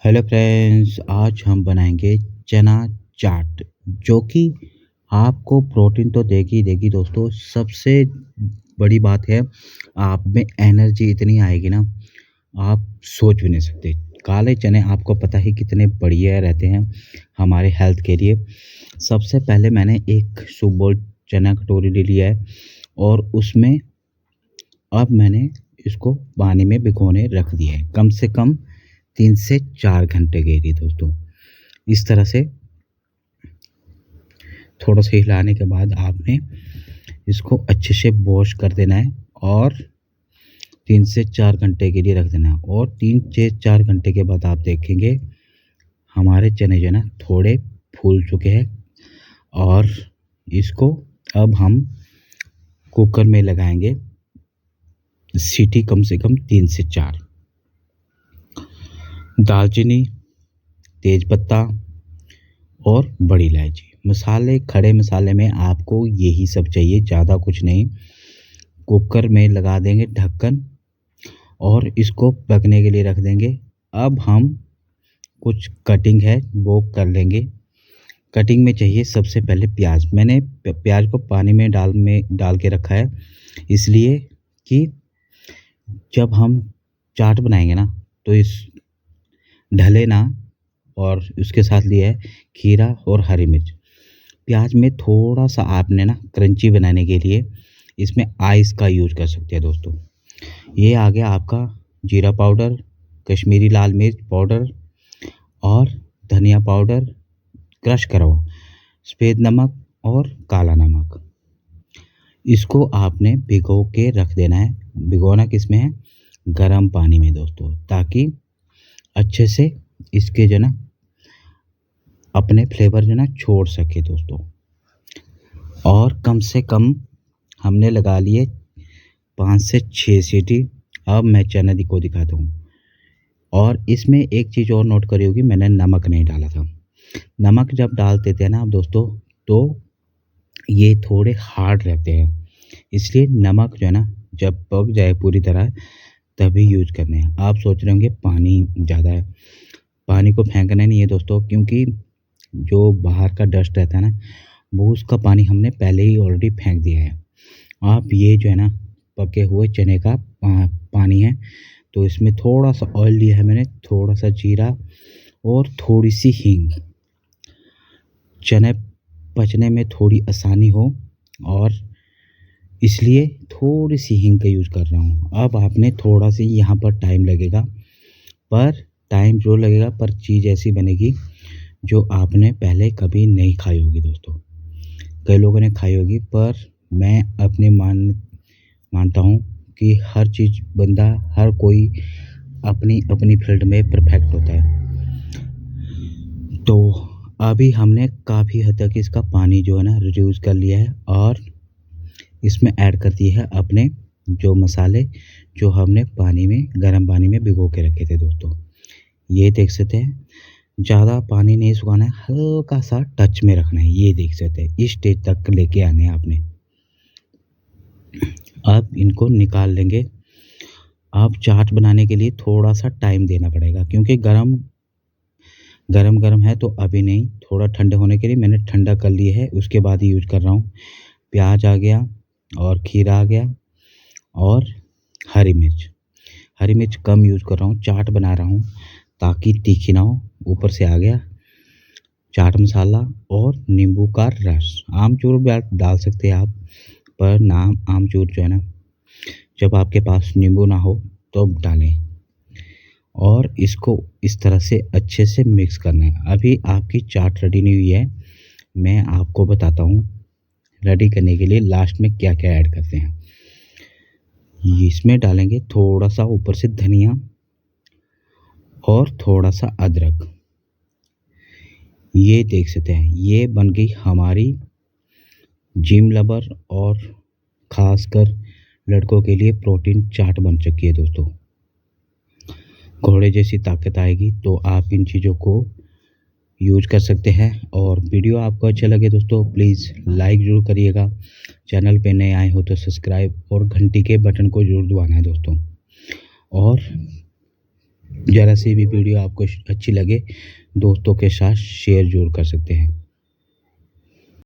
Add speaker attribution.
Speaker 1: Hello friends, आज हम बनाएंगे चना चाट जो कि आपको प्रोटीन तो देगी ही देगी दोस्तों। सबसे बड़ी बात है, आप में एनर्जी इतनी आएगी ना, आप सोच भी नहीं सकते। काले चने आपको पता ही कितने बढ़िया रहते हैं हमारे हेल्थ के लिए। सबसे पहले मैंने एक सुबह चना कटोरी ले लिया है और उसमें अब मैंने इसको पानी में भिगोने रख दिया है कम से कम 3 से 4 घंटे के लिए दोस्तों। इस तरह से थोड़ा सा हिलाने के बाद आपने इसको अच्छे से वॉश कर देना है और 3 से 4 घंटे के लिए रख देना है। और 3 से 4 घंटे के बाद आप देखेंगे हमारे चने जो है ना थोड़े फूल चुके हैं। और इसको अब हम कुकर में लगाएंगे सीटी कम से कम 3 से 4। दालचीनी, तेज़पत्ता और बड़ी इलायची मसाले, खड़े मसाले में आपको यही सब चाहिए, ज़्यादा कुछ नहीं। कुकर में लगा देंगे ढक्कन और इसको पकने के लिए रख देंगे। अब हम कुछ कटिंग है वो कर लेंगे। कटिंग में चाहिए सबसे पहले प्याज। मैंने प्याज को पानी में डाल के रखा है, इसलिए कि जब हम चाट बनाएंगे ना तो इस ढले ना। और उसके साथ लिया है खीरा और हरी मिर्च। प्याज में थोड़ा सा आपने ना क्रंची बनाने के लिए इसमें आइस का यूज़ कर सकते हैं दोस्तों। ये आ गया आपका जीरा पाउडर, कश्मीरी लाल मिर्च पाउडर और धनिया पाउडर क्रश करा हुआ, सफ़ेद नमक और काला नमक। इसको आपने भिगो के रख देना है। भिगोना किस में है? गर्म पानी में दोस्तों, ताकि अच्छे से इसके जो ना अपने फ्लेवर जो ना छोड़ सके दोस्तों। और कम से कम हमने लगा लिए 5 से 6 सीटी। अब मैं चना को दिखाता हूँ। और इसमें एक चीज़ और नोट करी होगी, मैंने नमक नहीं डाला था। नमक जब डालते थे ना आप दोस्तों तो ये थोड़े हार्ड रहते हैं, इसलिए नमक जो है ना जब पक जाए पूरी तरह तभी यूज करने हैं। आप सोच रहे होंगे पानी ज़्यादा है, पानी को फेंकना नहीं है दोस्तों, क्योंकि जो बाहर का डस्ट रहता है ना वो उसका पानी हमने पहले ही ऑलरेडी फेंक दिया है। आप ये जो है ना पके हुए चने का पानी है, तो इसमें थोड़ा सा ऑयल लिया है मैंने, थोड़ा सा जीरा और थोड़ी सी हींग। चने पचने में थोड़ी आसानी हो और इसलिए थोड़ी सी हींग का यूज़ कर रहा हूँ। अब आपने थोड़ा सी यहाँ पर टाइम लगेगा, पर टाइम जो लगेगा पर चीज़ ऐसी बनेगी जो आपने पहले कभी नहीं खाई होगी दोस्तों। कई लोगों ने खाई होगी, पर मैं अपने मानता हूँ कि हर चीज़ बंदा, हर कोई अपनी अपनी फील्ड में परफेक्ट होता है। तो अभी हमने काफ़ी हद तक इसका पानी जो है ना रिड्यूस कर लिया है और इसमें ऐड कर दिए है अपने जो मसाले जो हमने गर्म पानी में भिगो के रखे थे दोस्तों। ये देख सकते हैं, ज़्यादा पानी नहीं सुखाना है, हल्का सा टच में रखना है। ये देख सकते हैं, इस स्टेज तक लेके आने हैं आपने। अब इनको निकाल लेंगे। अब चाट बनाने के लिए थोड़ा सा टाइम देना पड़ेगा, क्योंकि गरम गरम है, तो अभी नहीं, थोड़ा ठंडे होने के लिए मैंने ठंडा कर लिया है, उसके बाद ही यूज़ कर रहा हूँ। प्याज आ गया और खीरा आ गया और हरी मिर्च कम यूज़ कर रहा हूँ, चाट बना रहा हूँ ताकि तीखी ना हो। ऊपर से आ गया चाट मसाला और नींबू का रस। आमचूर भी आप डाल सकते हैं आप, पर नाम आमचूर जो है ना जब आपके पास नींबू ना हो तो डालें। और इसको इस तरह से अच्छे से मिक्स करना है। अभी आपकी चाट रेडी नहीं हुई है, मैं आपको बताता हूँ रेडी करने के लिए लास्ट में क्या क्या ऐड करते हैं। इसमें डालेंगे थोड़ा सा ऊपर से धनिया और थोड़ा सा अदरक। ये देख सकते हैं, ये बन गई हमारी जिम लवर और ख़ासकर लड़कों के लिए प्रोटीन चाट बन चुकी है दोस्तों। घोड़े जैसी ताकत आएगी, तो आप इन चीज़ों को यूज कर सकते हैं। और वीडियो आपको अच्छा लगे दोस्तों प्लीज़ लाइक ज़रूर करिएगा। चैनल पे नए आए हो तो सब्सक्राइब और घंटी के बटन को ज़रूर दबाना है दोस्तों। और ज़रा सी भी वीडियो आपको अच्छी लगे दोस्तों के साथ शेयर ज़रूर कर सकते हैं।